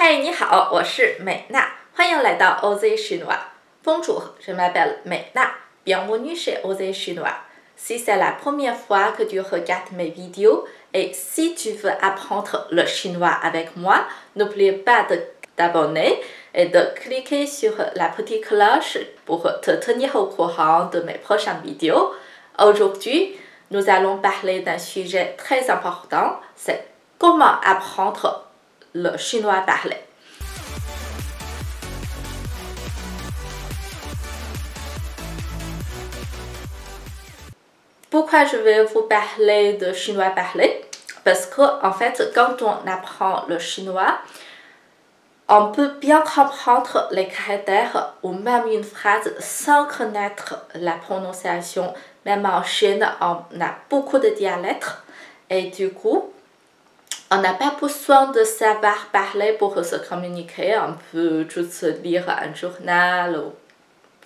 嗨，你好，我是美娜，欢迎来到 OZ Chinois. Bonjour, je m'appelle Meina. Bienvenue chez OZ Chinois. Si c'est la première fois que tu regardes mes vidéos et si tu veux apprendre le chinois avec moi, n'oublie pas de t'abonner et de cliquer sur la petite cloche pour te tenir au courant de mes prochaines vidéos. Aujourd'hui, nous allons parler d'un sujet très important, c'est comment apprendre le chinois parlé. Pourquoi je vais vous parler de chinois parlé? Parce que, en fait, quand on apprend le chinois, on peut bien comprendre les caractères ou même une phrase sans connaître la prononciation. Même en Chine, on a beaucoup de dialectes et du coup, on n'a pas besoin de savoir parler pour se communiquer. On peut juste lire un journal ou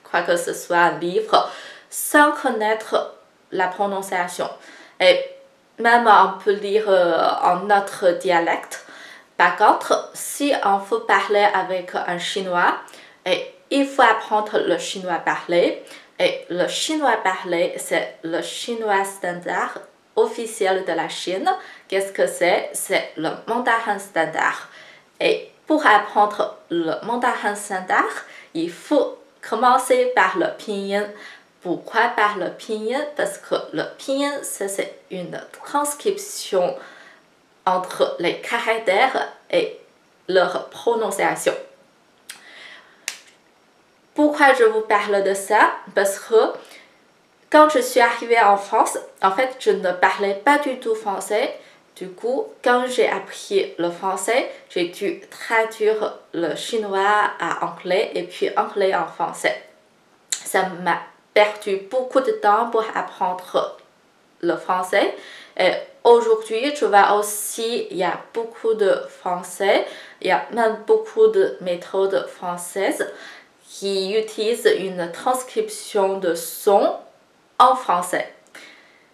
quoi que ce soit, un livre, sans connaître la prononciation. Et même on peut lire en notre dialecte. Par contre, si on veut parler avec un chinois, il faut apprendre le chinois parlé. Et le chinois parlé, c'est le chinois standard officiel de la Chine. Qu'est-ce que c'est? C'est le mandarin standard. Et pour apprendre le mandarin standard, il faut commencer par le pinyin. Pourquoi par le pinyin? Parce que le pinyin, c'est une transcription entre les caractères et leur prononciation. Pourquoi je vous parle de ça? Parce que quand je suis arrivée en France, en fait, je ne parlais pas du tout français. Du coup, quand j'ai appris le français, j'ai dû traduire le chinois à anglais et puis anglais en français. Ça m'a perdu beaucoup de temps pour apprendre le français. Et aujourd'hui, tu vois aussi, il y a beaucoup de français, il y a même beaucoup de méthodes françaises qui utilisent une transcription de son en français.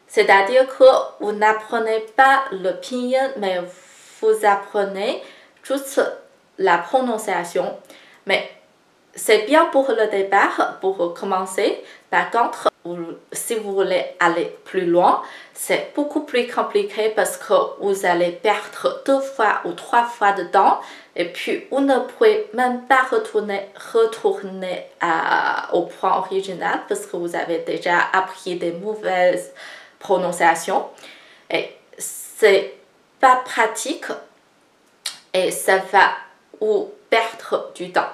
C'est-à-dire que vous n'apprenez pas le pinyin, mais vous apprenez juste la prononciation. Mais c'est bien pour le départ, pour commencer. Par contre, si vous voulez aller plus loin, c'est beaucoup plus compliqué parce que vous allez perdre 2 fois ou 3 fois de temps et puis vous ne pouvez même pas retourner au point original parce que vous avez déjà appris des mauvaises prononciations et c'est pas pratique et ça va vous perdre du temps.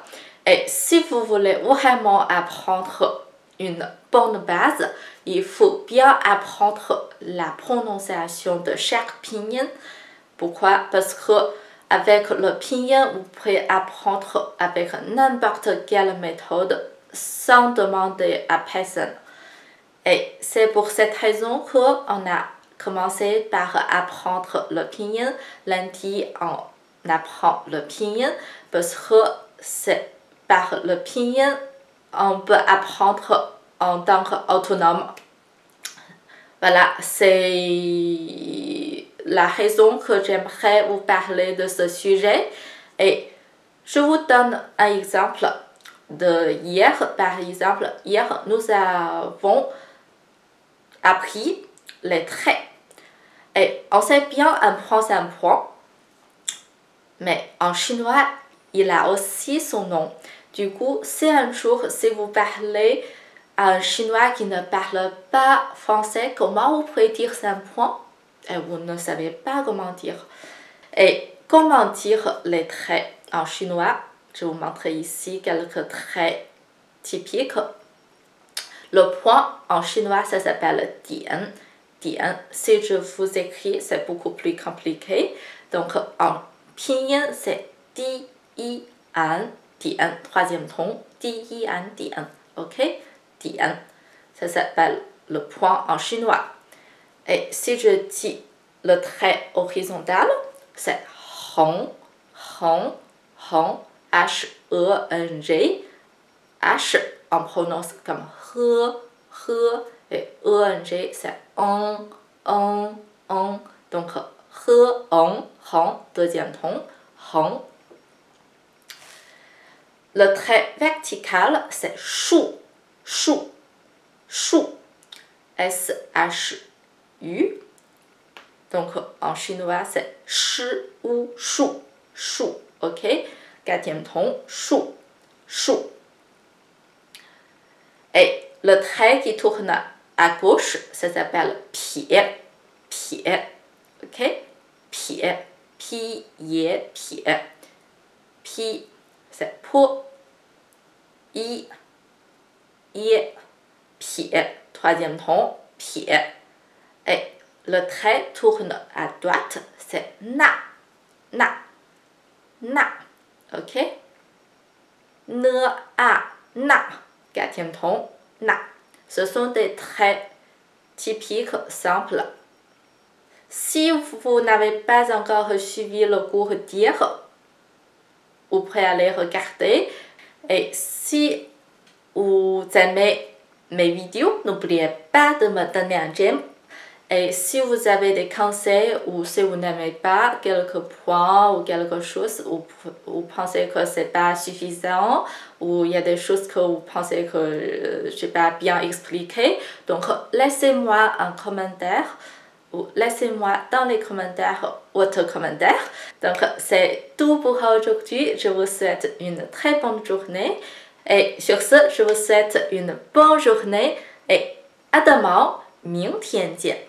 Et si vous voulez vraiment apprendre une bonne base, il faut bien apprendre la prononciation de chaque pinyin. Pourquoi? Parce que avec le pinyin, vous pouvez apprendre avec n'importe quelle méthode sans demander à personne. Et c'est pour cette raison qu'on a commencé par apprendre le pinyin. Lundi, on apprend le pinyin parce que c'est par le pinyin, on peut apprendre en tant qu'autonome. Voilà, c'est la raison que j'aimerais vous parler de ce sujet. Et je vous donne un exemple de hier. Par exemple, hier, nous avons appris les traits. Et on sait bien un point, c'est un point. Mais en chinois, il a aussi son nom. Du coup, si un jour, si vous parlez à un chinois qui ne parle pas français, comment vous pouvez dire c'est un point? Et vous ne savez pas comment dire. Et comment dire les traits en chinois? Je vais vous montrer ici quelques traits typiques. Le point en chinois, ça s'appelle dian. Dian. Si je vous écris, c'est beaucoup plus compliqué. Donc, en pinyin, c'est di-i-an, dian, troisième ton, di-i-an, dian. Ok? Dian. Ça s'appelle le point en chinois. Et si je dis le trait horizontal, c'est hong, hong, hong, H-E-N-G. H, on prononce comme he, he, et E-N-G, c'est on. Donc, he, on, hong, deuxième ton, hong. le trait vertical, c'est chou, chou, chou, S-H-U. Donc, en chinois, c'est shi ou chou, chou, ok? 4e ton, chou, chou. Et le trait qui tourne à gauche, ça s'appelle pied, pied, ok? Pied, pied, pied. Pied, c'est pour, i, pied. 3e ton, pied. Et le trait tourne à droite, c'est na, na, na, ok? Ne, a, na, 4e ton, na. Ce sont des traits typiques simples. Si vous n'avez pas encore suivi le cours d'hier, vous pouvez aller regarder. Et si vous aimez mes vidéos, n'oubliez pas de me donner un j'aime. Et si vous avez des conseils ou si vous n'aimez pas quelques points ou quelque chose, ou vous pensez que c'est pas suffisant, ou il y a des choses que vous pensez que je n'ai pas bien expliqué, donc laissez-moi un commentaire ou laissez-moi dans les commentaires votre commentaire. Donc c'est tout pour aujourd'hui. Je vous souhaite une très bonne journée. Et sur ce, je vous souhaite une bonne journée et à demain, 明天见。